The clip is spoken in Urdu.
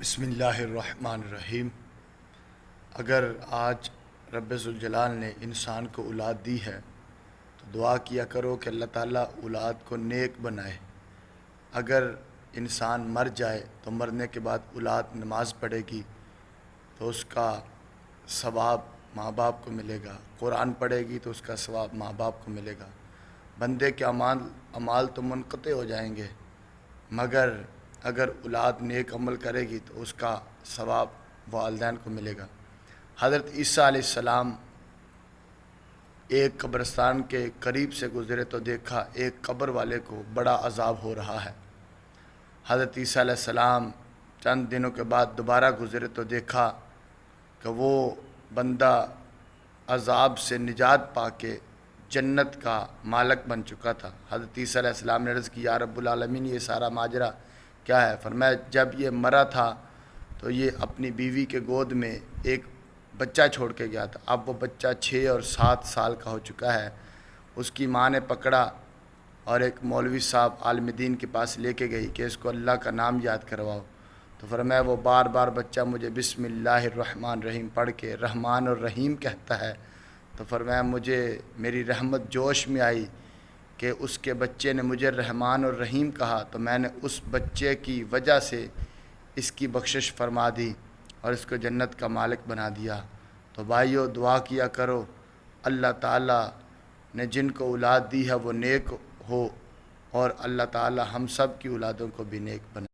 بسم اللہ الرحمن الرحیم۔ اگر آج رب ذوالجلال نے انسان کو اولاد دی ہے تو دعا کیا کرو کہ اللہ تعالیٰ اولاد کو نیک بنائے۔ اگر انسان مر جائے تو مرنے کے بعد اولاد نماز پڑھے گی تو اس کا ثواب ماں باپ کو ملے گا، قرآن پڑھے گی تو اس کا ثواب ماں باپ کو ملے گا۔ بندے کے اعمال تو منقطع ہو جائیں گے، مگر اگر اولاد نیک عمل کرے گی تو اس کا ثواب والدین کو ملے گا۔ حضرت عیسیٰ علیہ السلام ایک قبرستان کے قریب سے گزرے تو دیکھا ایک قبر والے کو بڑا عذاب ہو رہا ہے۔ حضرت عیسیٰ علیہ السلام چند دنوں کے بعد دوبارہ گزرے تو دیکھا کہ وہ بندہ عذاب سے نجات پا کے جنت کا مالک بن چکا تھا۔ حضرت عیسیٰ علیہ السلام نے عرض کی، یا رب العالمین یہ سارا ماجرا کیا ہے؟ فرمایا جب یہ مرا تھا تو یہ اپنی بیوی کے گود میں ایک بچہ چھوڑ کے گیا تھا، اب وہ بچہ 6 اور 7 سال کا ہو چکا ہے۔ اس کی ماں نے پکڑا اور ایک مولوی صاحب عالم دین کے پاس لے کے گئی کہ اس کو اللہ کا نام یاد کرواؤ، تو فرمایا وہ بار بار بچہ مجھے بسم اللہ الرحمن الرحیم پڑھ کے رحمان اور رحیم کہتا ہے، تو فرمایا مجھے میری رحمت جوش میں آئی کہ اس کے بچے نے مجھے رحمان اور رحیم کہا، تو میں نے اس بچے کی وجہ سے اس کی بخشش فرما دی اور اس کو جنت کا مالک بنا دیا۔ تو بھائیو دعا کیا کرو اللہ تعالیٰ نے جن کو اولاد دی ہے وہ نیک ہو، اور اللہ تعالیٰ ہم سب کی اولادوں کو بھی نیک بنا۔